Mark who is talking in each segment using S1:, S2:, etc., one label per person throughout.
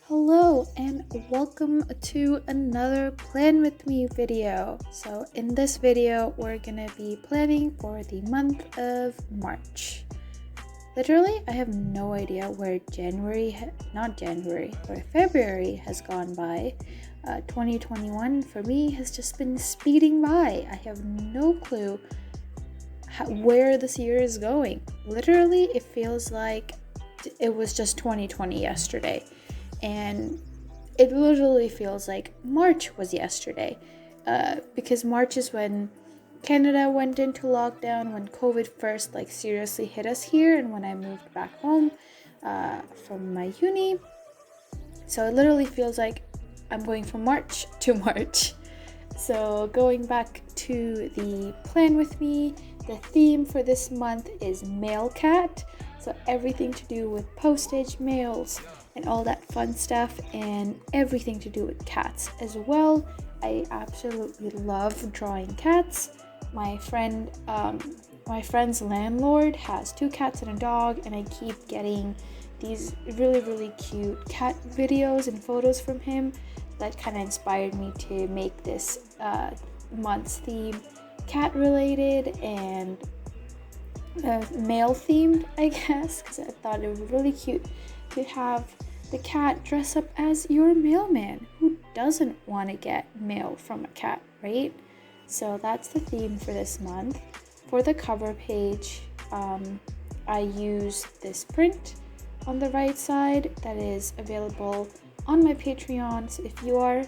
S1: Hello and welcome to another Plan With Me video. So in this video, we're gonna be planning for the month of March. Literally, I have no idea where February has gone by. 2021 for me has just been speeding by. I have no clue where this year is going. Literally, it feels like it was just 2020 yesterday. And it literally feels like March was yesterday, because March is when Canada went into lockdown, when COVID first seriously hit us here, and when I moved back home from my uni. So it literally feels like I'm going from March to March. So going back to the plan with me, the theme for this month is mail cat. So everything to do with postage, mails, and all that fun stuff, and everything to do with cats as well. I absolutely love drawing cats. My friend's landlord has 2 cats and a dog, and I keep getting these really cute cat videos and photos from him. That kind of inspired me to make this month's theme cat related and male themed, I guess, because I thought it was really cute to have the cat dress up as your mailman. Who doesn't want to get mail from a cat, right? So that's the theme for this month. For the cover page, I use this print on the right side that is available on my Patreon. So if you are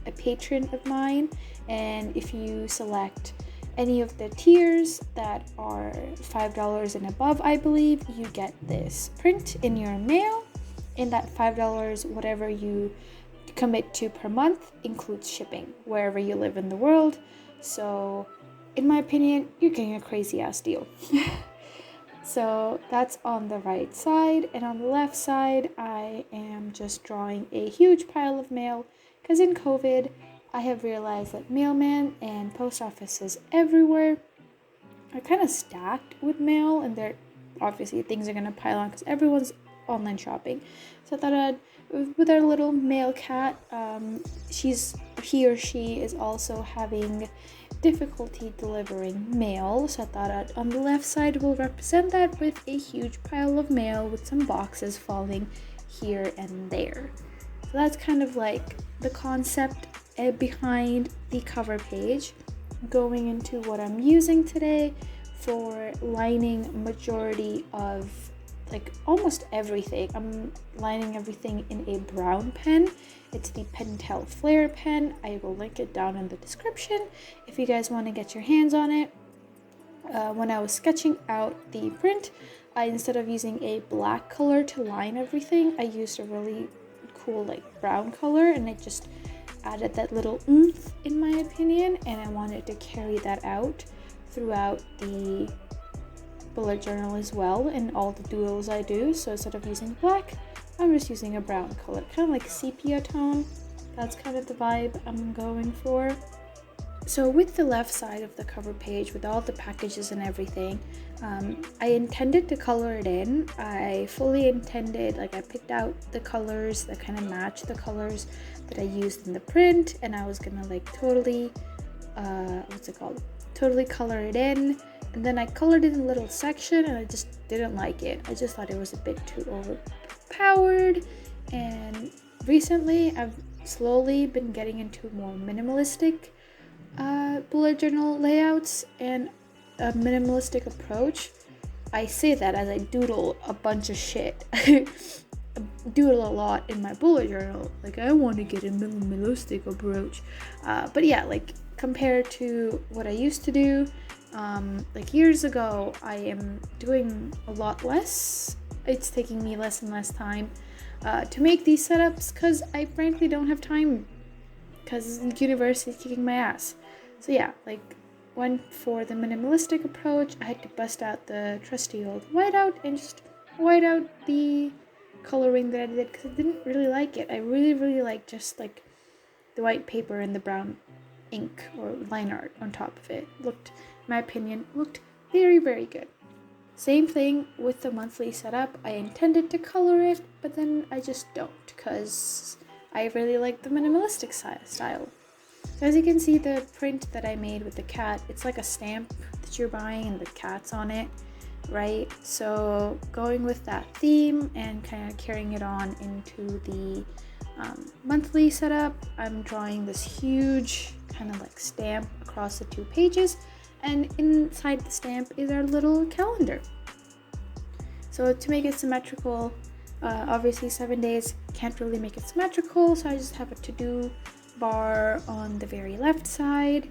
S1: a patron of mine, and if you select any of the tiers that are $5 and above, I believe, you get this print in your mail. In that $5, whatever you commit to per month includes shipping wherever you live in the world. So in my opinion, you're getting a crazy ass deal. So that's on the right side, and on the left side I am just drawing a huge pile of mail, because in COVID I have realized that mailmen and post offices everywhere are kind of stacked with mail, and they're obviously things are going to pile on because everyone's online shopping. So I thought with our little mail cat, he or she is also having difficulty delivering mail, so I thought on the left side we'll represent that with a huge pile of mail with some boxes falling here and there. So that's kind of like the concept behind the cover page. Going into what I'm using today for lining majority of almost everything. I'm lining everything in a brown pen. It's the Pentel Flare pen. I will link it down in the description if you guys want to get your hands on it. When I was sketching out the print, instead of using a black color to line everything, I used a really cool brown color, and it just added that little oomph in my opinion, and I wanted to carry that out throughout the bullet journal as well, and all the doodles I do. So instead of using black, I'm just using a brown color, kind of like sepia tone. That's kind of the vibe I'm going for. So with the left side of the cover page, with all the packages and everything, I intended to color it in. I fully intended, I picked out the colors that kind of match the colors that I used in the print, and I was gonna totally color it in. And then I colored it in a little section, and I just didn't like it. I just thought it was a bit too overpowered. And recently, I've slowly been getting into more minimalistic bullet journal layouts and a minimalistic approach. I say that as I doodle a bunch of shit. Doodle a lot in my bullet journal. I want to get a minimalistic approach. But yeah, compared to what I used to do, years ago, I am doing a lot less. It's taking me less and less time to make these setups, because I frankly don't have time, because university is kicking my ass. So yeah, went for the minimalistic approach. I had to bust out the trusty old whiteout and just white out the coloring that I did, because I didn't really like it. I really like just the white paper and the brown ink or line art on top of it. In my opinion, looked very good. Same thing with the monthly setup. I intended to color it, but then I just don't because I really like the minimalistic style. So as you can see, the print that I made with the cat, it's like a stamp that you're buying and the cat's on it, right? So going with that theme and kind of carrying it on into the monthly setup, I'm drawing this huge kind of like stamp across the 2 pages, and inside the stamp is our little calendar. So to make it symmetrical, obviously 7 days can't really make it symmetrical, so I just have a to-do bar on the very left side.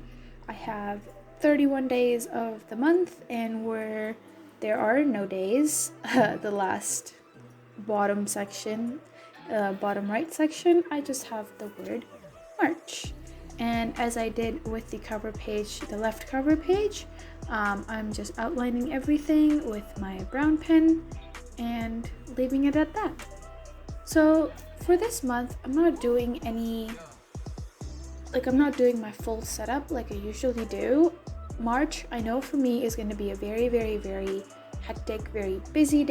S1: I have 31 days of the month, and where there are no days, the last bottom section, bottom right section, I just have the word March. And as I did with the cover page, the left cover page, I'm just outlining everything with my brown pen and leaving it at that. So for this month, I'm not doing my full setup like I usually do. March, I know for me, is going to be a very, very, very hectic, very busy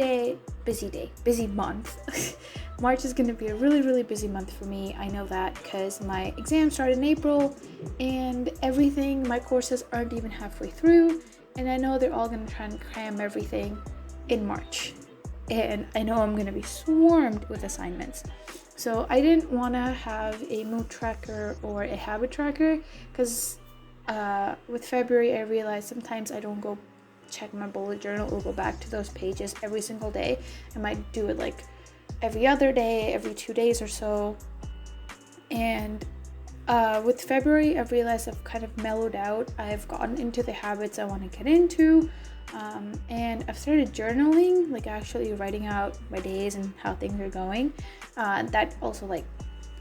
S1: month. March is going to be a really, really busy month for me. I know that because my exams start in April and everything, my courses aren't even halfway through, and I know they're all going to try and cram everything in March. And I know I'm going to be swarmed with assignments. So I didn't want to have a mood tracker or a habit tracker because with February I realized sometimes I don't go check my bullet journal or go back to those pages every single day. I might do it like every other day, every 2 days or so. And with February I've realized I've kind of mellowed out. I've gotten into the habits I want to get into. And I've started journaling, like actually writing out my days and how things are going. That also, like,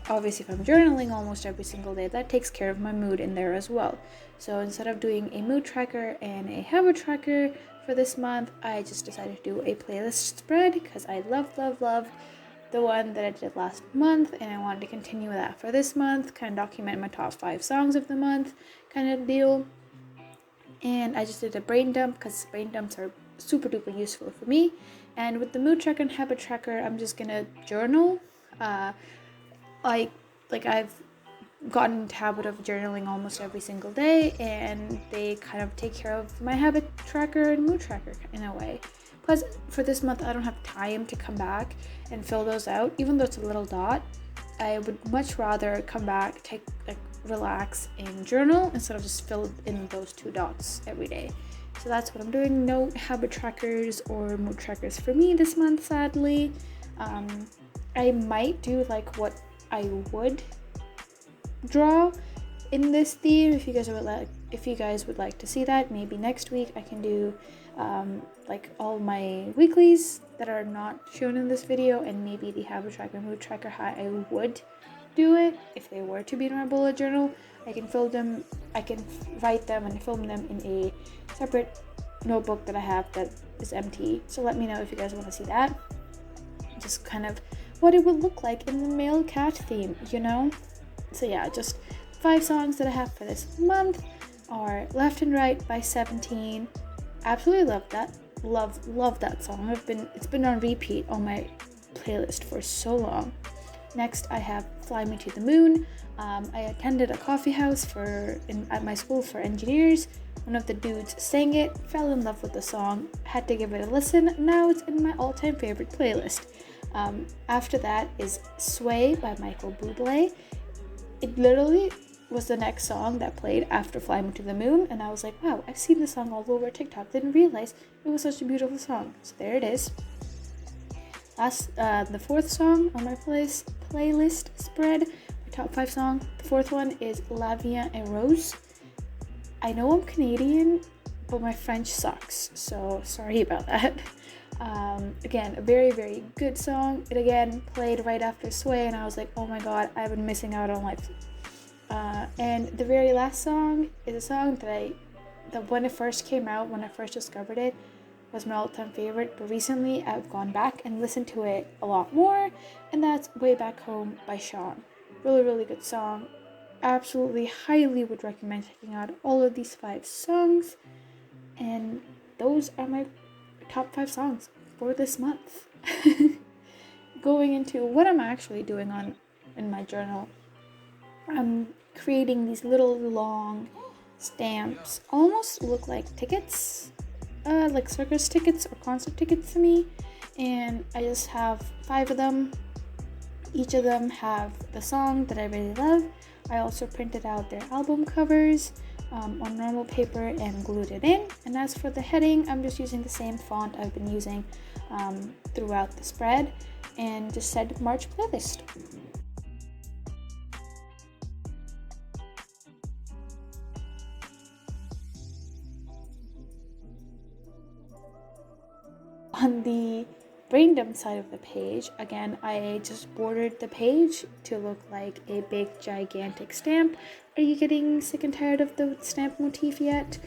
S1: obviously if I'm journaling almost every single day, that takes care of my mood in there as well. So instead of doing a mood tracker and a habit tracker for this month, I just decided to do a playlist spread because I love the one that I did last month, and I wanted to continue that for this month, kind of document my top 5 songs of the month kind of deal. And I just did a brain dump because brain dumps are super duper useful for me. And with the mood tracker and habit tracker, I'm just gonna journal. Like I've gotten into the habit of journaling almost every single day, and they kind of take care of my habit tracker and mood tracker in a way. Plus, for this month, I don't have time to come back and fill those out, even though it's a little dot. I would much rather come back, relax and journal instead of just fill in those 2 dots every day. So that's what I'm doing. No habit trackers or mood trackers for me this month, sadly. I might do like what I would draw in this theme if you guys would like to see that. Maybe next week I can do like all my weeklies that are not shown in this video, and maybe the habit tracker, mood tracker, how I would do it if they were to be in my bullet journal. I can write them and film them in a separate notebook that I have that is empty. So let me know if you guys want to see that. Just kind of what it would look like in the male cat theme, you know? So yeah, just 5 songs that I have for this month are Left and Right by 17. Absolutely love that. Love that song. It's been on repeat on my playlist for so long. Next, I have Fly Me to the Moon. I attended a coffee house at my school for engineers. One of the dudes sang it, fell in love with the song, had to give it a listen. Now it's in my all-time favorite playlist. After that is Sway by Michael Bublé. It literally was the next song that played after Fly Me to the Moon, and I was like, wow, I've seen this song all over TikTok. Didn't realize it was such a beautiful song. So there it is. The 4th song on my playlist spread, my top 5 song. The 4th one is La Vie en Rose. I know I'm Canadian, but my French sucks, so sorry about that. Again, a very, very good song. It again played right after Sway, and I was like, oh my god, I've been missing out on life. And the very last song is a song that when it first came out, when I first discovered it, was my all-time favorite, but recently I've gone back and listened to it a lot more, and that's Way Back Home by Sean. Really, really good song. Absolutely, highly would recommend checking out all of these 5 songs, and those are my top 5 songs for this month. Going into what I'm actually doing in my journal, I'm creating these little long stamps, almost look like tickets, like circus tickets or concert tickets to me, and I just have 5 of them. Each of them have the song that I really love. I also printed out their album covers on normal paper and glued it in. And as for the heading, I'm just using the same font I've been using throughout the spread, and just said March playlist. On the brain dump side of the page, again, I just bordered the page to look like a big gigantic stamp. Are you getting sick and tired of the stamp motif yet?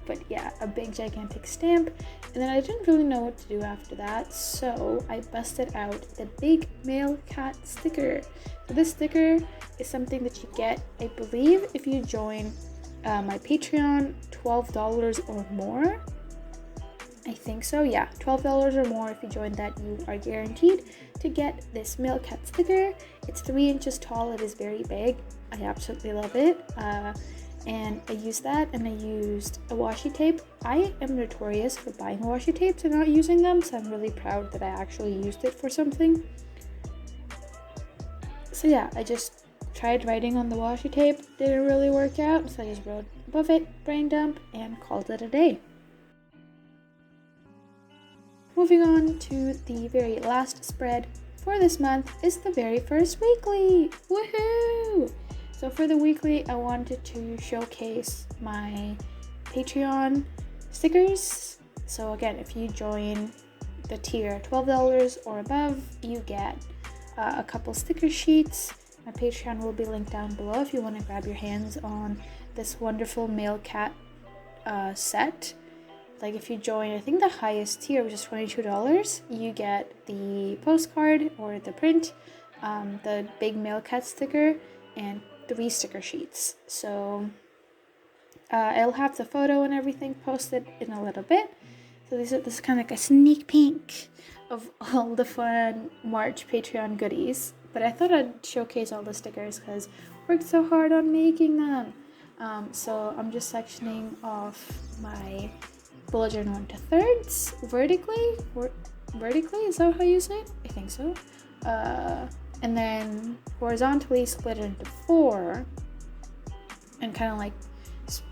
S1: But yeah, a big gigantic stamp. And then I didn't really know what to do after that, so I busted out the big male cat sticker. So this sticker is something that you get, I believe, if you join my Patreon, $12 or more. I think so, yeah, $12 or more. If you join that, you are guaranteed to get this male cat sticker. It's 3 inches tall. It is very big. I absolutely love it. And I used that, and I used a washi tape. I am notorious for buying washi tapes and not using them, so I'm really proud that I actually used it for something. So yeah, I just tried writing on the washi tape. Didn't really work out, so I just wrote above it, brain dump, and called it a day. Moving on to the very last spread for this month is the very first weekly. Woohoo! So for the weekly, I wanted to showcase my Patreon stickers. So again, if you join the tier $12 or above, you get a couple sticker sheets. My Patreon will be linked down below if you want to grab your hands on this wonderful male cat set. Like if you join, I think the highest tier, which is $22, you get the postcard or the print, the big male cat sticker, and 3 sticker sheets. So I'll have the photo and everything posted in a little bit. So this is kind of like a sneak peek of all the fun March Patreon goodies. But I thought I'd showcase all the stickers because I worked so hard on making them. So I'm just sectioning off my bullet journal into thirds, vertically, is that how you say it? I think so. And then horizontally split it into 4, and kind of like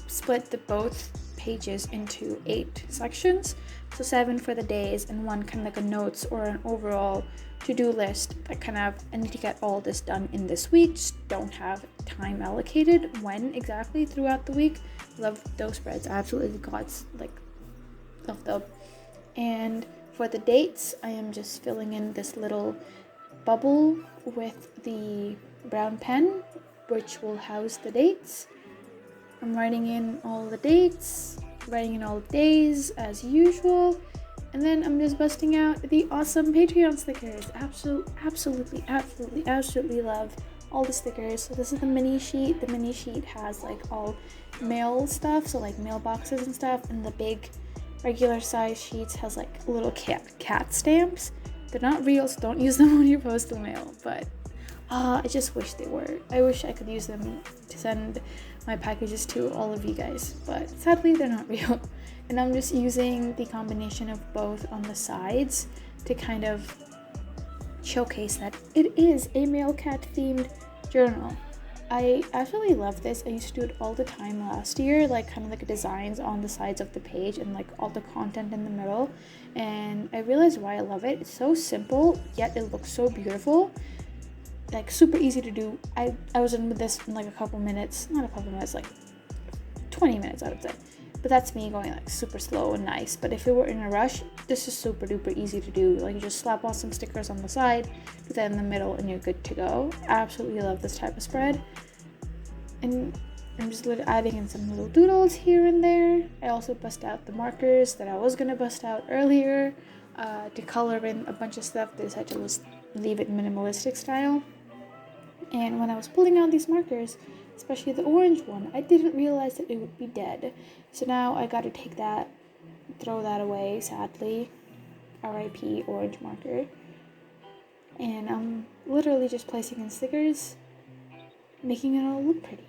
S1: split the both pages into 8 sections. So 7 for the days, and 1 kind of like a notes or an overall to-do list that kind of, I need to get all this done in this week, just don't have time allocated when exactly throughout the week. Love those spreads, absolutely gods, like love them. And for the dates, I am just filling in this little bubble with the brown pen, which will house the dates. I'm writing in all the dates, writing in all the days as usual, and then I'm just busting out the awesome Patreon stickers. Absolutely love all the stickers. So this is the mini sheet. The mini sheet has like all mail stuff, so like mailboxes and stuff, and the big regular size sheets has like little cat stamps. They're not real, so don't use them on your postal mail, but I just wish they were. I wish I could use them to send my packages to all of you guys, but sadly they're not real. And I'm just using the combination of both on the sides to kind of showcase that it is a male cat themed journal. I absolutely love this. I used to do it all the time last year, like kind of like designs on the sides of the page and like all the content in the middle. And I realized why I love it. It's so simple, yet it looks so beautiful. Like super easy to do. I was in with this in like a couple minutes, not a couple minutes, like 20 minutes I would say. But that's me going like super slow and nice. But if it were in a rush, this is super duper easy to do. Like you just slap on some stickers on the side, do that in the middle, and you're good to go. Absolutely love this type of spread. And I'm just adding in some little doodles here and there. I also bust out the markers that I was gonna bust out earlier to color in a bunch of stuff. I decided to just leave it minimalistic style. And when I was pulling out these markers, especially the orange one, I didn't realize that it would be dead. So now I got to take that throw that away, sadly. RIP orange marker. And I'm literally just placing in stickers, making it all look pretty.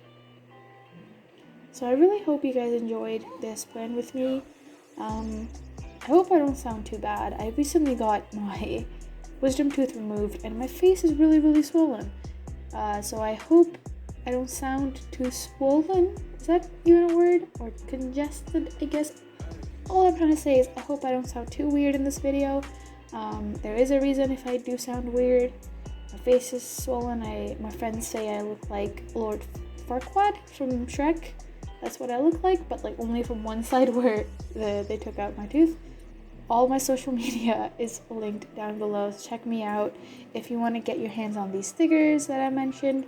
S1: So I really hope you guys enjoyed this plan with me. I hope I don't sound too bad. I recently got my wisdom tooth removed and my face is really swollen. So I hope I don't sound too swollen. Is that even a word? Or congested, I guess. All I'm trying to say is I hope I don't sound too weird in this video. There is a reason if I do sound weird. My face is swollen. My friends say I look like Lord Farquaad from Shrek. That's what I look like, but like only from one side where they took out my tooth. All my social media is linked down below, so check me out if you want to get your hands on these stickers that I mentioned,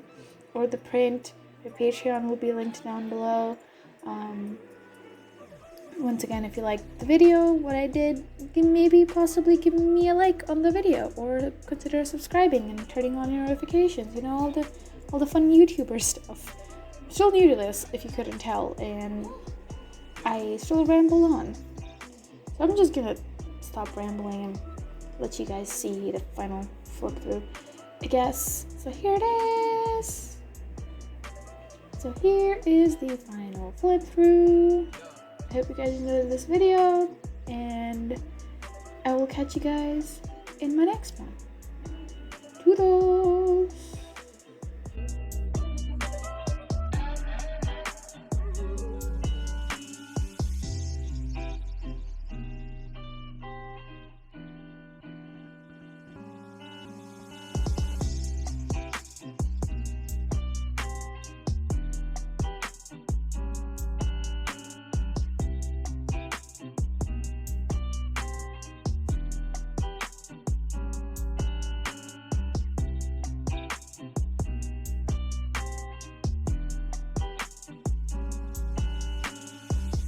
S1: or the print. The Patreon will be linked down below. Once again, if you liked the video, what I did, maybe possibly give me a like on the video, or consider subscribing and turning on your notifications. You know, all the fun YouTuber stuff. I'm still new to this, if you couldn't tell, and I still ramble on. So I'm just gonna stop rambling and let you guys see the final flip through, I guess. So here it is. So here is the final flip through. I hope you guys enjoyed this video, and I will catch you guys in my next one. Toodles!